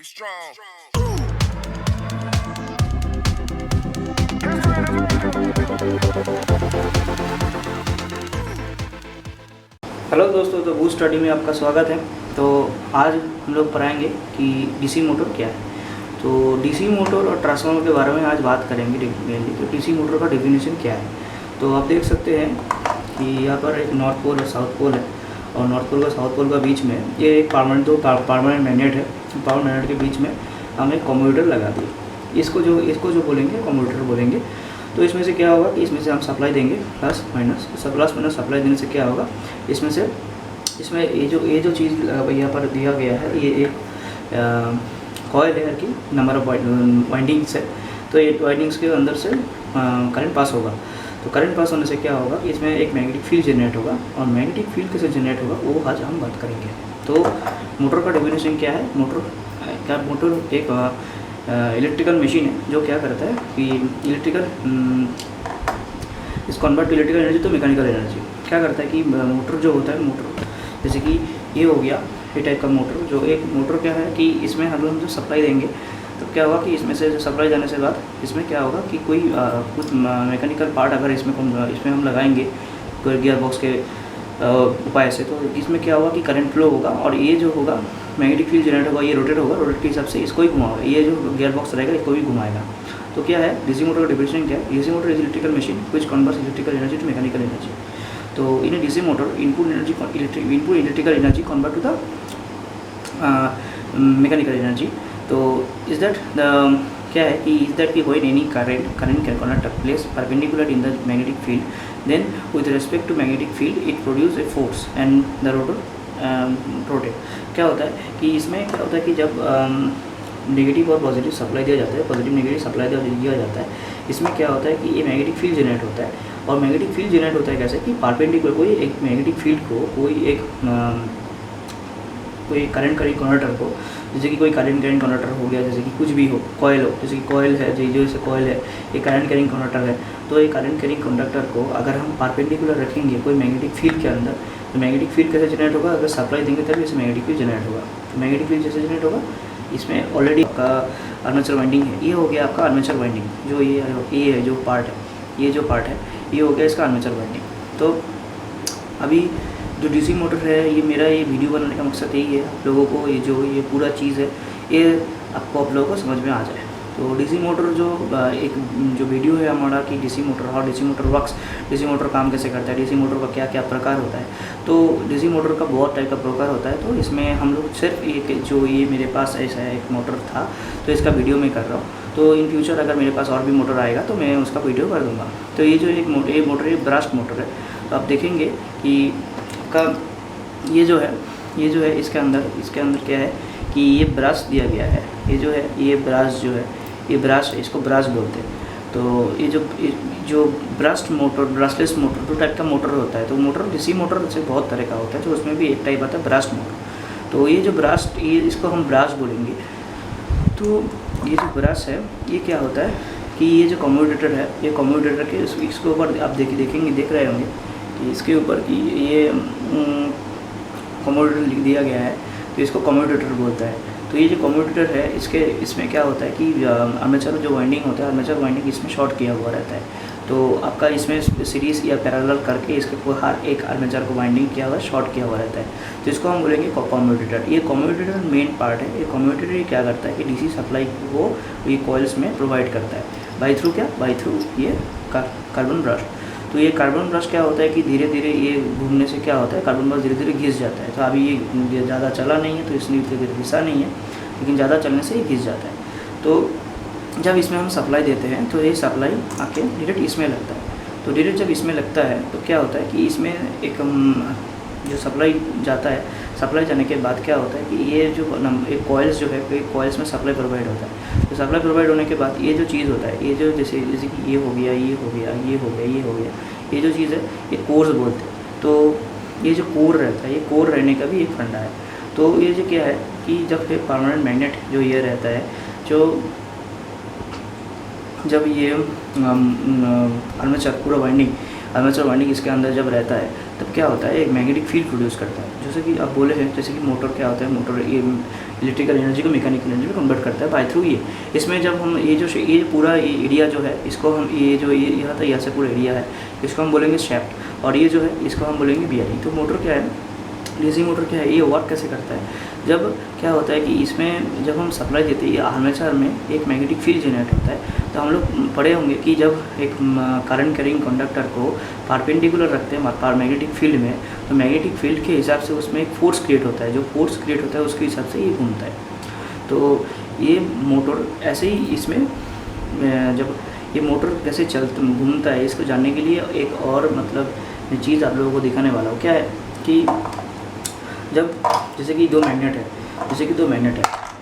You strong. Hello दोस्तों, तो boost study में आपका स्वागत है। तो आज हम लोग पढ़ाएंगे कि डीसी मोटर क्या है। तो डीसी मोटर और ट्रांसफार्मर के बारे में आज बात करेंगे मेनली। तो डीसी मोटर का डेफिनेशन क्या है, तो आप देख सकते हैं कि यहाँ पर एक नॉर्थ पोल और साउथ पोल है, और नॉर्थ पोल का साउथ पोल का बीच में ये एक परमानेंट मैग्नेट है। पावर मैग्नेट के बीच में हम एक कम्यूटेटर लगा दिए। इसको जो बोलेंगे कम्यूटेटर बोलेंगे। तो इसमें से क्या होगा कि इसमें से हम सप्लाई देंगे प्लस माइनस सप्लाई देने से क्या होगा, इसमें ये जो चीज़ यहाँ पर दिया गया है, ये एक कॉयल है कि नंबर ऑफ वाइंडिंग्स है। तो ये वाइंडिंग्स के अंदर से करंट पास होगा। तो करंट पास होने से क्या होगा कि इसमें एक मैग्नेटिक फील्ड जनरेट होगा, और मैग्नेटिक फील्ड कैसे जनरेट होगा वो आज हम बात करेंगे। तो मोटर का डेफिनेशन क्या है। मोटर एक इलेक्ट्रिकल मशीन है जो क्या करता है कि इस कन्वर्ट टू इलेक्ट्रिकल एनर्जी तो मैकेनिकल एनर्जी क्या करता है कि मोटर जो होता है, मोटर जैसे कि ये हो गया ये टाइप का मोटर। जो एक मोटर क्या है कि इसमें हम जो सप्लाई देंगे तो क्या होगा कि इसमें से सप्लाई देने से बाद इसमें क्या होगा कि कोई कुछ मैकेनिकल पार्ट अगर इसमें हम लगाएंगे कोई गियर बॉक्स के उपाय से, तो इसमें क्या होगा कि करंट फ्लो होगा, और ये जो होगा मैग्नेटिक फील्ड जनरेट होगा, ये रोटेट के हिसाब से इसको ही घुमाएगा। ये जो गियर बॉक्स रहेगा इसको भी घुमाएगा। तो क्या है डीसी मोटर का डेफिनेशन क्या है। DC motor is electrical machine which converts electrical energy to mechanical energy. तो in a DC motor input electrical energy convert to the mechanical energy. तो इज दैट क्या है कि इज दैट कि when any current can can't take place perpendicular in the magnetic field, then with respect to magnetic field it produce a force and the rotor rotate. क्या होता है कि इसमें क्या होता है कि जब नेगेटिव और पॉजिटिव सप्लाई दिया जाता है, पॉजिटिव नेगेटिव सप्लाई दिया जाता है, इसमें क्या होता है कि ये मैग्नेटिक फील्ड जनरेट होता है। और मैग्नेटिक फील्ड जनरेट होता है कैसे कि परपेंडिकुलर कोई एक मैग्नेटिक फील्ड को कोई करंट कन्वर्टर को, जैसे कि कोई करंट कन्वर्टर हो गया, जैसे कि कुछ भी हो, कॉयल हो, जैसे कि कॉयल है, जैसे कॉयल है, ये करंट कैरिंग कन्वर्टर है। तो ये करंट कैरिंग कंडक्टर को अगर हम परपेंडिकुलर रखेंगे कोई मैग्नेटिक फील्ड के अंदर, तो मैग्नेटिक फील्ड कैसे जनरेट होगा, अगर सप्लाई देंगे तभी इसे मैग्नेटिक फील्ड जनरेट होगा। तो मैग्नेटिक फील्ड जैसे जनरेट होगा, इसमें ऑलरेडी आपका आर्मेचर वाइंडिंग है, ये हो गया आपका आर्मेचर वाइंडिंग, जो ये है जो पार्ट है, ये जो पार्ट है ये हो गया इसका आर्मेचर वाइंडिंग। तो अभी जो डीसी मोटर है, ये मेरा ये वीडियो बनाने का मकसद यही है, आप लोगों को ये पूरा चीज़ है ये आप लोगों को समझ में आ जाए। तो डीसी मोटर जो वीडियो है हमारा कि डीसी मोटर और DC motor works, DC motor काम कैसे करता है, डीसी मोटर का क्या क्या प्रकार होता है। तो डीसी मोटर का बहुत टाइप का प्रकार होता है। तो इसमें हम लोग सिर्फ ये मेरे पास ऐसा एक मोटर था तो इसका वीडियो मैं कर रहा हूँ। तो इन फ्यूचर अगर मेरे पास और भी मोटर आएगा तो मैं उसका वीडियो कर दूँगा। तो ये जो एक मोटर ये ब्रस्ट मोटर है। तो आप देखेंगे कि का ये जो है इसके अंदर क्या है कि ये ब्रश दिया गया है। ये जो है ये ब्रश इसको ब्रश बोलते हैं। तो ये जो ब्रशलेस मोटर दो टाइप का मोटर होता है। तो मोटर डीसी मोटर से बहुत तरह का होता है, तो उसमें भी एक टाइप आता है ब्रश मोटर। तो ये जो इसको हम ब्रश बोलेंगे। तो ये जो ब्रश है ये क्या होता है कि ये जो कम्यूटेटर है, ये कम्यूटेटर के इसके ऊपर आप देख रहे होंगे कि इसके ऊपर कि ये कम्यूटेटर लिख दिया गया है, तो इसको कम्यूटेटर बोलता है। तो ये जो कम्यूटेटर है इसमें क्या होता है कि आर्मेचर जो वाइंडिंग होता है, आर्मेचर वाइंडिंग इसमें शॉर्ट किया हुआ रहता है। तो आपका इसमें सीरीज़ या पैरेलल करके इसके हर एक आर्मेचर को वाइंडिंग किया हुआ शॉर्ट किया हुआ रहता है। तो इसको हम बोलेंगे कम्यूटेटर। ये कम्यूटेटर मेन पार्ट है। ये कम्यूटेटर क्या करता है कि डीसी सप्लाई को ये कॉइल्स में प्रोवाइड करता है बाई थ्रू ये कार्बन ब्रश। तो ये कार्बन ब्रश क्या होता है कि धीरे धीरे ये घूमने से क्या होता है, कार्बन ब्रश धीरे धीरे घिस जाता है। तो अभी ये ज़्यादा चला नहीं है तो इसलिए धीरे धीरे घिसा नहीं है, लेकिन ज़्यादा चलने से ये घिस जाता है। तो जब इसमें हम सप्लाई देते हैं तो ये सप्लाई आके डायरेक्ट इसमें लगता है। तो डायरेक्ट जब इसमें लगता है तो क्या होता है कि इसमें एक जो सप्लाई जाता है, सप्लाई जाने के बाद क्या होता है कि ये जो एक कॉइल्स जो है, कॉइल्स में सप्लाई प्रोवाइड होता है। तो सप्लाई प्रोवाइड होने के बाद ये जो चीज़ होता है, ये जो जैसे कि ये हो गया, ये जो चीज़ है ये कोर्स बोलते हैं। तो ये जो कोर रहता है, ये कोर रहने का भी एक फंडा है। तो ये जो क्या है कि जब परमानेंट मैग्नेट जो ये रहता है, जब ये आर्मेचर वाइंडिंग इसके अंदर जब रहता है तब क्या होता है एक मैग्नेटिक फील्ड प्रोड्यूस करता है। जो जैसे कि आप बोले हैं, जैसे कि मोटर क्या होता है, मोटर ये इलेक्ट्रिकल एनर्जी को मैकेनिकल एनर्जी में कन्वर्ट करता है बाय थ्रू ये। इसमें जब हम ये पूरा ये एरिया जो है, इसको हम ये जो ये यहाँ था, यहाँ से पूरा एरिया है, इसको हम बोलेंगे शैफ्ट, और ये जो है इसको हम बोलेंगे बियरिंग। तो मोटर क्या है, डीसी मोटर क्या है, ये वर्क कैसे करता है, जब क्या होता है कि इसमें जब हम सप्लाई देते हैं आर्मेचर में एक मैग्नेटिक फील्ड जनरेट होता है। तो हम लोग पढ़े होंगे कि जब एक करंट कैरिंग कंडक्टर को परपेंडिकुलर रखते हैं मैग्नेटिक फील्ड में, तो मैग्नेटिक फील्ड के हिसाब से उसमें एक फोर्स क्रिएट होता है, जो फोर्स क्रिएट होता है उसके हिसाब से ये घूमता है। तो ये मोटर ऐसे ही इसमें जब ये मोटर कैसे घूमता है, इसको जानने के लिए एक और मतलब चीज़ आप लोगों को दिखाने वाला हूँ। क्या है कि जब जैसे कि दो मैग्नेट है,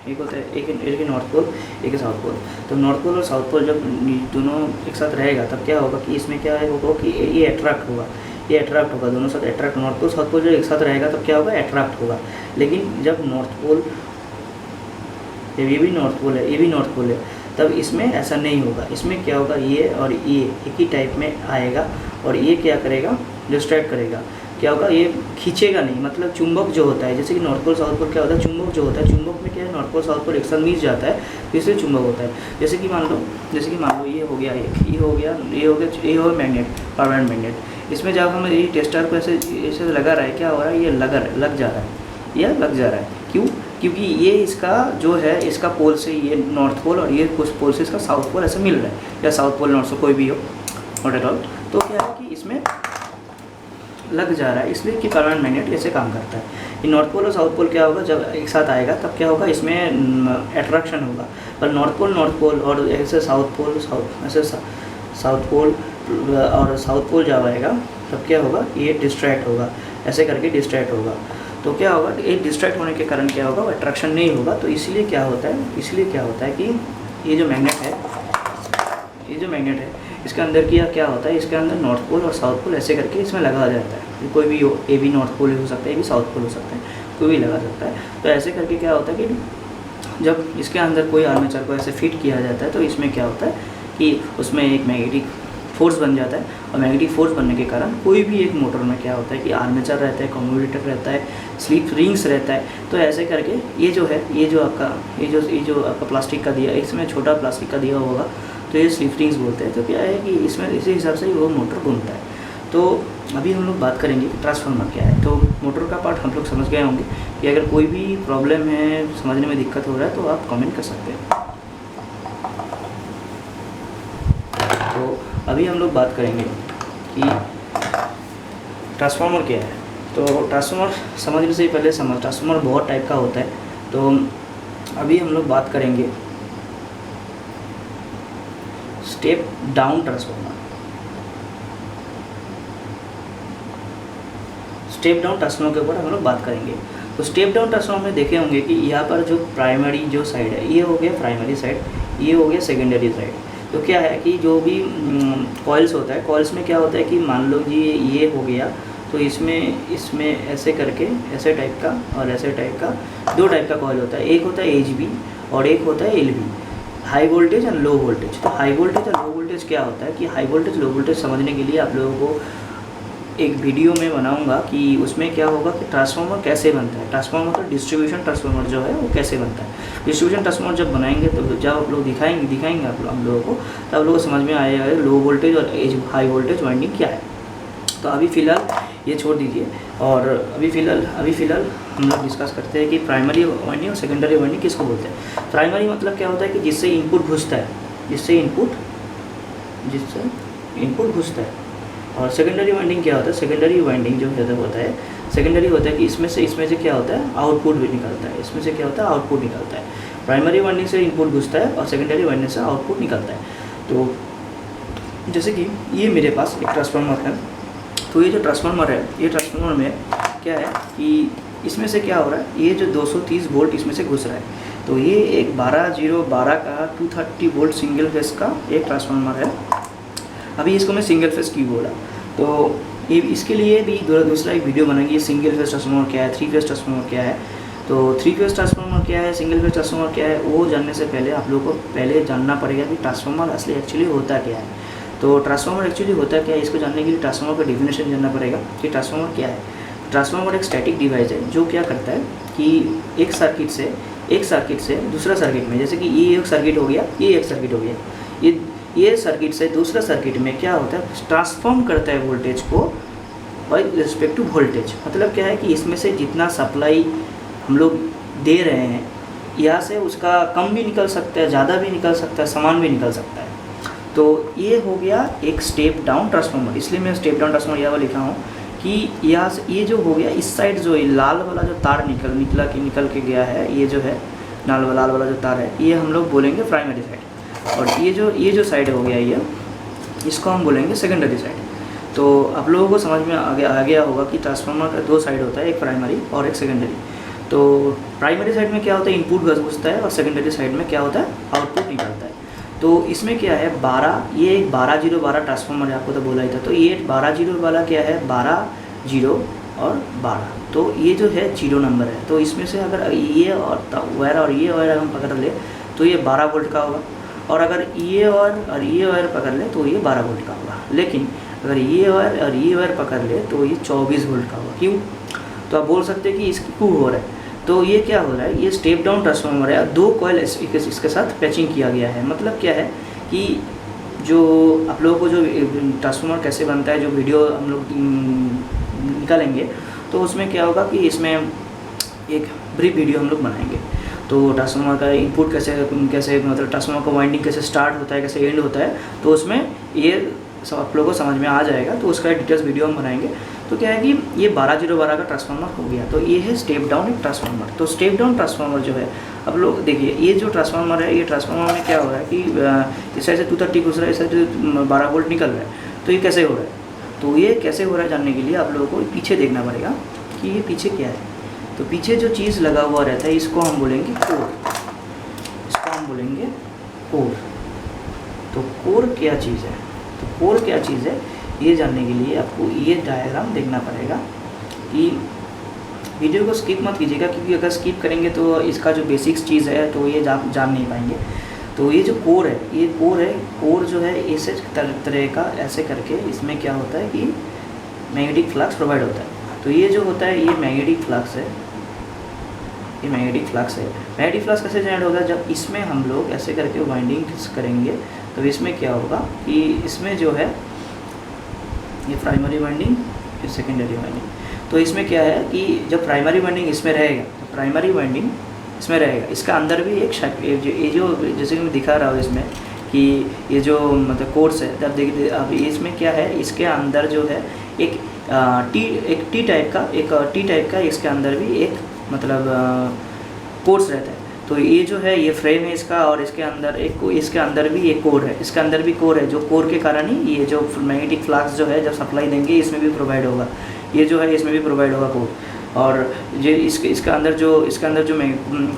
एक होता है एक नॉर्थ पोल, एक है साउथ पोल। तो नॉर्थ पोल और साउथ पोल जब दोनों एक साथ रहेगा तब क्या होगा कि इसमें क्या होगा कि ये अट्रैक्ट होगा, दोनों साथ attract, north pole south pole जब एक साथ रहेगा तब क्या होगा, अट्रैक्ट होगा। लेकिन जब नॉर्थ पोल, ये भी नॉर्थ पोल है, ये भी नॉर्थ पोल है, तब इसमें ऐसा नहीं होगा। इसमें क्या होगा, ये और ये एक ही टाइप में आएगा, और ये क्या करेगा, डिस्ट्रैक्ट करेगा। क्या होगा, ये खींचेगा नहीं, मतलब चुंबक जो होता है, जैसे कि नॉर्थ पोल साउथ पोल क्या होता है, चुंबक जो होता है, चुंबक में क्या है, नॉर्थ पोल साउथ पोल एक साथ मिल जाता है, तो इसलिए चुंबक होता है। जैसे कि मान लो ये हो गया, ये हो गया मैग्नेट, परमानेंट मैग्नेट। इसमें जब हम ये टेस्टर को ऐसे लगा रहा है, क्या हो रहा है, ये लग जा रहा है। क्यों? क्योंकि ये इसका जो है, इसका पोल से ये नॉर्थ पोल और ये कुछ पोल से इसका साउथ पोल ऐसे मिल रहा है, या साउथ पोल नॉर्थ पोल कोई भी हो, नॉट एट ऑल। तो क्या है कि इसमें लग जा रहा है, इसलिए कि परमानेंट मैग्नेट ऐसे काम करता है। ये नॉर्थ पोल और साउथ पोल क्या होगा, जब एक साथ आएगा तब क्या होगा, इसमें अट्रैक्शन होगा। पर नॉर्थ पोल और ऐसे साउथ पोल और साउथ पोल जब आएगा तब क्या होगा, ये डिस्ट्रैक्ट होगा, ऐसे करके डिस्ट्रैक्ट होगा। तो क्या होगा, ये डिस्ट्रैक्ट होने के कारण क्या होगा, अट्रैक्शन नहीं होगा। तो इसलिए क्या होता है कि ये जो मैग्नेट है इसके अंदर क्या होता है, इसके अंदर नॉर्थ पोल और साउथ पोल ऐसे करके इसमें लगा जाता है। कोई भी हो, ए भी नॉर्थ पोल हो सकता है, ए भी साउथ पोल हो सकता है, कोई भी लगा सकता है। तो ऐसे करके क्या होता है कि जब इसके अंदर कोई आर्मेचर को ऐसे फिट किया जाता है, तो इसमें क्या होता है कि उसमें एक मैग्नेटिक फोर्स बन जाता है, और मैग्नेटिक फोर्स बनने के कारण कोई भी एक मोटर में क्या होता है कि आर्मेचर रहता है, कम्यूटेटर रहता है, स्लिप रिंग्स रहता है। तो ऐसे करके ये जो आपका प्लास्टिक का दिया, इसमें छोटा प्लास्टिक का दिया होगा, तो ये स्लिप रिंग्स बोलते हैं। तो क्या है कि इसमें इसी हिसाब से वो मोटर घूमता है। तो अभी हम लोग बात करेंगे कि ट्रांसफार्मर क्या है। तो मोटर का पार्ट हम लोग समझ गए होंगे कि अगर कोई भी प्रॉब्लम है, समझने में दिक्कत हो रहा है, तो आप कमेंट कर सकते हैं। तो अभी हम लोग बात करेंगे कि ट्रांसफार्मर क्या है। तो ट्रांसफार्मर समझने से पहले ट्रांसफार्मर बहुत टाइप का होता है। तो अभी हम लोग बात करेंगे step down transformer. Step down transformer के ऊपर हम लोग बात करेंगे। तो स्टेप डाउन ट्रांसफार्मर में देखे होंगे कि यहाँ पर जो प्राइमरी जो साइड है, ये हो गया प्राइमरी साइड, ये हो गया सेकेंडरी साइड। तो क्या है कि जो भी कॉइल्स होता है, कॉइल्स में क्या होता है कि मान लो जी ये हो गया, तो इसमें ऐसे करके ऐसे टाइप का और ऐसे टाइप का दो टाइप का कॉइल होता है। एक होता है एचबी और एक होता है एलबी, हाई वोल्टेज और लो वोल्टेज। तो हाई वोल्टेज और लो वोल्टेज क्या होता है कि हाई वोल्टेज लो वोल्टेज समझने के लिए आप लोगों को एक वीडियो में बनाऊंगा कि उसमें क्या होगा कि ट्रांसफार्मर कैसे बनता है। ट्रांसफार्मर तो डिस्ट्रीब्यूशन ट्रांसफार्मर जो है वो कैसे बनता है। डिस्ट्रीब्यूशन ट्रांसफार्मर जब बनाएंगे तो जब आप लोग दिखाएंगे आप हम लोगों को, तब आप लोगों को समझ में आएगा लो वोल्टेज और हाई वोल्टेज वाइंडिंग क्या है। तो अभी फ़िलहाल ये छोड़ दीजिए, और अभी फ़िलहाल हम लोग डिस्कस करते हैं कि प्राइमरी वाइंडिंग और सेकेंडरी वाइंडिंग किसको बोलते हैं। प्राइमरी मतलब क्या होता है कि जिससे इनपुट घुसता है, जिससे इनपुट घुसता है। और सेकेंडरी वाइंडिंग क्या होता है, सेकेंडरी वाइंडिंग जो होता है सेकेंडरी होता है कि इसमें से क्या होता है, आउटपुट भी निकलता है। इसमें से क्या होता है, आउटपुट निकलता है। प्राइमरी वाइंडिंग से इनपुट घुसता है और सेकेंडरी वाइंडिंग से आउटपुट निकलता है। तो जैसे कि ये मेरे पास एक ट्रांसफार्मर है, तो ये जो ट्रांसफार्मर है, ये ट्रांसफार्मर में क्या है कि इसमें से क्या हो रहा है, ये जो 230 वोल्ट इसमें से घुस रहा है। तो ये एक 12012 का 230 वोल्ट सिंगल फेस का एक ट्रांसफार्मर है। अभी इसको मैं सिंगल फेस क्यों बोला, तो ये इसके लिए भी दूसरा एक वीडियो बनाएंगे, सिंगल फेस ट्रांसफार्मर क्या है, 3 फेस ट्रांसफार्मर क्या है। तो 3 फेस ट्रांसफार्मर क्या है, सिंगल फेस ट्रांसफार्मर क्या है, वो जानने से पहले आप लोगों को पहले जानना पड़ेगा कि ट्रांसफार्मर असली एक्चुअली होता क्या है। तो ट्रांसफार्मर एक्चुअली होता क्या है, इसको जानने के लिए ट्रांसफार्मर का डेफिनेशन जानना पड़ेगा कि ट्रांसफार्मर क्या है। ट्रांसफार्मर एक स्टैटिक डिवाइस है जो क्या करता है कि एक सर्किट से दूसरा सर्किट में, जैसे कि ये एक सर्किट हो गया, ये एक सर्किट हो गया, ये सर्किट से दूसरा सर्किट में क्या होता है, ट्रांसफॉर्म करता है वोल्टेज को बाय रिस्पेक्ट टू वोल्टेज। मतलब क्या है कि इसमें से जितना सप्लाई हम लोग दे रहे हैं यहाँ से उसका कम भी निकल सकता है, ज़्यादा भी निकल सकता है, समान भी निकल सकता है। तो ये हो गया एक स्टेप डाउन ट्रांसफार्मर। इसलिए मैं स्टेप डाउन ट्रांसफार्मर यहाँ लिखा हूँ कि यहाँ से ये जो हो गया, इस साइड जो लाल वाला जो तार निकल के गया है, ये जो है लाल वाला जो तार है, ये हम लोग बोलेंगे प्राइमरी साइड। और ये जो साइड हो गया ये, इसको हम बोलेंगे सेकेंडरी साइड। तो आप लोगों को समझ में आ गया होगा कि ट्रांसफार्मर का दो साइड होता है, एक प्राइमरी और एक सेकेंडरी। तो प्राइमरी साइड में क्या होता है, इनपुट घुसता है, और सेकेंडरी साइड में क्या होता है, आउटपुट निकलता है। तो इसमें क्या है 12, ये एक 12-0-12 ट्रांसफार्मर है, आपको तो बोला ही था। तो ये 12-0 वाला क्या है, 12-0 और 12, तो ये जो है 0 नंबर है। तो इसमें से अगर ये और ये वायर हम पकड़ ले तो ये 12 वोल्ट का होगा, और अगर ये वायर पकड़ ले तो ये 12 वोल्ट का होगा। लेकिन अगर ये वायर और ये वायर पकड़ ले तो ये 24 वोल्ट का होगा। क्यों? तो आप बोल सकते हैं कि इसकी क्यों हो रहा है। तो ये क्या हो रहा है, ये स्टेप डाउन ट्रांसफार्मर है, 2 कॉइल इसके साथ पैचिंग किया गया है। मतलब क्या है कि जो आप लोगों को जो ट्रांसफार्मर कैसे बनता है, जो वीडियो हम लोग निकालेंगे, तो उसमें क्या होगा कि इसमें एक ब्रीफ वीडियो हम लोग बनाएंगे। तो ट्रांसफार्मर का इनपुट कैसे मतलब ट्रांसफार्मर का वाइंडिंग कैसे स्टार्ट होता है, कैसे एंड होता है, तो उसमें ये सब आप लोगों को समझ में आ जाएगा। तो उसका डिटेल्स वीडियो हम बनाएंगे। तो क्या है कि ये 12-0-12 का ट्रांसफार्मर हो गया। तो ये है स्टेप डाउन एक ट्रांसफार्मर। तो स्टेप डाउन ट्रांसफार्मर जो है, अब लोग देखिए, ये जो ट्रांसफार्मर है, ये ट्रांसफार्मर में क्या हो रहा है कि इस साइड से 230 घुस रहा है, इस साइड से 12 वोल्ट निकल रहा है। तो ये कैसे हो रहा है, तो ये कैसे हो रहा है जानने के लिए आप लोगों को पीछे देखना पड़ेगा कि ये पीछे क्या है। तो पीछे जो चीज़ लगा हुआ रहता है, इसको हम बोलेंगे कोर, इसको हम बोलेंगे कोर। तो कोर क्या चीज़ है, तो कोर क्या चीज़ है, ये जानने के लिए आपको ये डायग्राम देखना पड़ेगा। कि वीडियो को स्किप मत कीजिएगा, क्योंकि अगर स्किप करेंगे तो इसका जो बेसिक्स चीज़ है तो ये जान नहीं पाएंगे। तो ये जो कोर है, ये कोर जो है इस तरह का ऐसे करके इसमें क्या होता है कि मैग्नेटिक फ्लक्स प्रोवाइड होता है। तो ये जो होता है ये मैग्नेटिक फ्लक्स है, ये मैग्नेटिक फ्लक्स है। मैग्नेटिक फ्लक्स कैसे जनरेट होगा, जब इसमें हम लोग ऐसे करके वाइंडिंग करेंगे तो इसमें क्या होगा कि इसमें जो है ये प्राइमरी वाइंडिंग, फिर सेकेंडरी वाइंडिंग। तो इसमें क्या है कि जब प्राइमरी वाइंडिंग इसमें रहेगा, तो प्राइमरी वाइंडिंग इसमें रहेगा, इसका अंदर भी एक ये जो जैसे कि मैं दिखा रहा हूँ इसमें कि ये जो मतलब कोर्स है, तब देखिए अब इसमें क्या है, इसके अंदर जो है एक टी टाइप का इसके अंदर भी एक मतलब कोर्स रहता है। तो ये जो है ये फ्रेम है इसका, और इसके अंदर भी एक कोर है, इसके अंदर भी कोर है, जो कोर के कारण ही ये जो मैग्नेटिक फ्लक्स जो है जब सप्लाई देंगे इसमें भी प्रोवाइड होगा, ये जो है इसमें भी प्रोवाइड होगा कोर। और ये इसके अंदर जो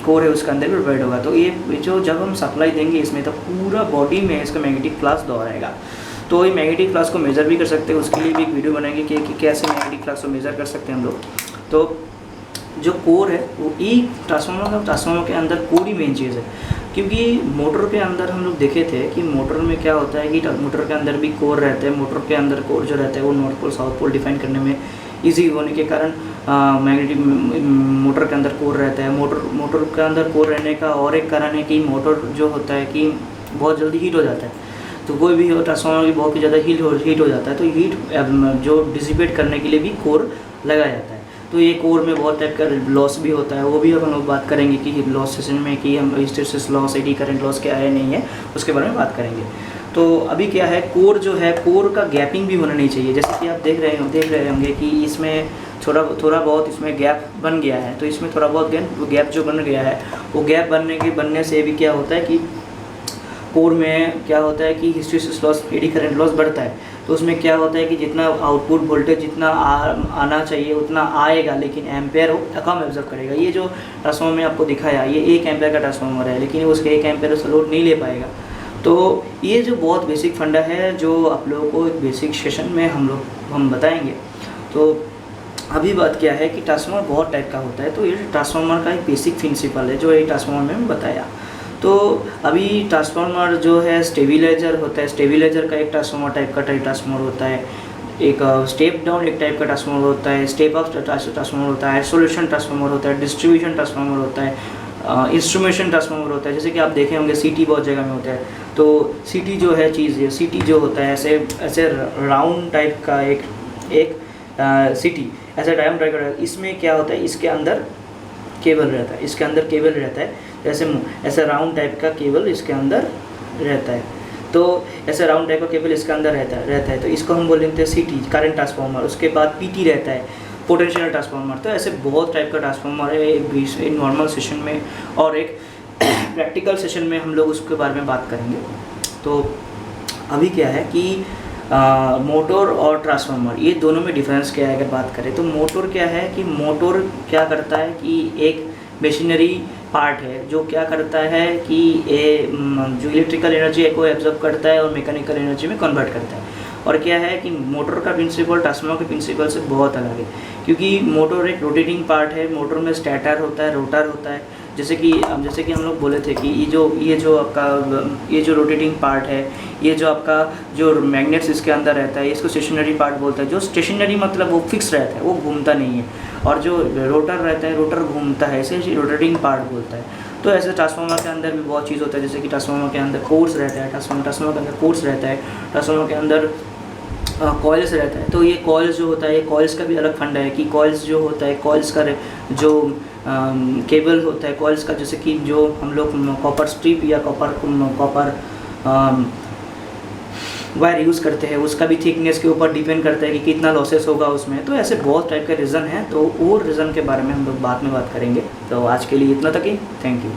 कोर है उसके अंदर भी प्रोवाइड होगा। तो ये जो जब हम सप्लाई देंगे इसमें, तो पूरा बॉडी में इसका मैग्नेटिक फ्लक्स दोहराएगा। तो ये मैग्नेटिक फ्लक्स को मेज़र भी कर सकते हैं, उसके लिए भी एक वीडियो बनाएंगे कि कैसे मैग्नेटिक फ्लक्स को मेज़र कर सकते हैं हम लोग। तो जो कोर है वो एक ट्रांसफार्मर के अंदर कोर ही मेन चीज़ है। क्योंकि मोटर के अंदर हम लोग देखे थे कि मोटर में क्या होता है कि मोटर के अंदर भी कोर रहते हैं। मोटर के अंदर कोर जो रहता है वो north pole south pole define करने में इजी होने के कारण मैग्नेटिक मोटर के अंदर कोर रहता है। मोटर के अंदर कोर रहने का और एक कारण है कि मोटर जो होता है कि बहुत जल्दी हीट हो जाता है। तो कोई भी ट्रांसफार्मर की बहुत ज़्यादा हीट हो जाता है, तो हीट जो डिसिपेट करने के लिए भी कोर लगाया जाता है। तो ये कोर में बहुत टाइप का लॉस भी होता है, वो भी हम लोग बात करेंगे कि लॉस सेशन में कि हम hysteresis loss, eddy current loss क्या है नहीं है, उसके बारे में बात करेंगे। तो अभी क्या है, कोर जो है, कोर का गैपिंग भी होना नहीं चाहिए। जैसे कि आप देख रहे होंगे कि इसमें थोड़ा बहुत इसमें गैप बन गया है। तो इसमें थोड़ा बहुत गैप जो बन गया है, वो गैप बनने से भी क्या होता है कि कोर में क्या होता है कि hysteresis loss, eddy current loss बढ़ता है। तो उसमें क्या होता है कि जितना आउटपुट वोल्टेज जितना आना चाहिए उतना आएगा, लेकिन एम्पेयर कम एब्जॉर्ब करेगा। ये जो ट्रांसफार्मर में आपको दिखाया, ये 1 एम्पेयर का ट्रांसफार्मर है, लेकिन उसके 1 एम्पेयर से लोड नहीं ले पाएगा। तो ये जो बहुत बेसिक फंडा है, जो आप लोगों को एक बेसिक सेशन में हम बताएंगे। तो अभी बात क्या है कि ट्रांसफार्मर बहुत टाइप का होता है। तो ये ट्रांसफार्मर का एक बेसिक प्रिंसिपल है जो ये ट्रांसफार्मर में बताया। तो अभी ट्रांसफार्मर जो है स्टेबिलाइजर होता है, स्टेबिलाइजर का एक ट्रांसफार्मर टाइप का ट्रांसफार्मर होता है। एक स्टेप डाउन एक टाइप का ट्रांसफार्मर होता है, स्टेप अप ट्रांसफार्मर होता है, आइसोलेशन ट्रांसफार्मर होता है, डिस्ट्रीब्यूशन ट्रांसफार्मर होता है, इंस्ट्रूमेंटेशन ट्रांसफार्मर होता है। जैसे कि आप देखे होंगे सीटी बहुत जगह में होता है। तो सीटी जो है चीज़ है, सीटी जो होता है ऐसे ऐसे राउंड टाइप का एक सीटी ऐसा डायम टाइप का, इसमें क्या होता है, इसके अंदर केबल रहता है, इसके अंदर केबल रहता है, जैसे ऐसा राउंड टाइप का केबल इसके अंदर रहता है। तो ऐसे राउंड टाइप का केबल इसके अंदर रहता है तो इसको हम बोलते हैं सीटी, करंट ट्रांसफार्मर। उसके बाद पीटी रहता है, पोटेंशियल ट्रांसफार्मर। तो ऐसे बहुत टाइप का ट्रांसफार्मर है एक नॉर्मल सेशन में, और एक प्रैक्टिकल सेशन में हम लोग उसके बारे में बात करेंगे। तो अभी क्या है कि मोटर और ट्रांसफार्मर ये दोनों में डिफरेंस क्या है अगर बात करें तो मोटर क्या है कि मोटर क्या करता है कि एक मशीनरी पार्ट है जो क्या करता है कि जो इलेक्ट्रिकल एनर्जी को एब्जॉर्ब करता है और मैकेनिकल एनर्जी में कन्वर्ट करता है। और क्या है कि मोटर का प्रिंसिपल ट्रांसफार्मर के प्रिंसिपल से बहुत अलग है, क्योंकि मोटर एक रोटेटिंग पार्ट है। मोटर में स्टेटर होता है, रोटर होता है। जैसे कि हम लोग बोले थे कि ये जो रोटेटिंग पार्ट है, ये जो आपका जो मैग्नेट्स इसके अंदर रहता है, इसको स्टेशनरी पार्ट बोलता है। जो स्टेशनरी मतलब वो फिक्स रहता है, वो घूमता नहीं है। और जो रोटर रहता है, रोटर घूमता है, इसे रोटेटिंग पार्ट बोलता है। तो ऐसे ट्रांसफार्मर के अंदर भी बहुत चीज़ होता है, जैसे कि ट्रांसफार्मर के अंदर कोर्स रहता है, ट्रांसफार्मर के अंदर कोर्स रहता है, ट्रांसफार्मर के अंदर कॉइल्स रहता है। तो ये कॉइल्स जो होता है, ये कॉइल्स का भी अलग फंडा है कि कॉइल्स जो होता है, कॉइल्स का जो केबल होता है कॉइल्स का, जैसे कि जो हम लोग कॉपर स्ट्रिप या कॉपर वायर यूज़ करते हैं, उसका भी थिकनेस के ऊपर डिपेंड करता है कि कितना लॉसेस होगा उसमें। तो ऐसे बहुत टाइप के रीज़न हैं, तो वो रीज़न के बारे में हम लोग बाद में बात करेंगे। तो आज के लिए इतना तक ही, थैंक यू।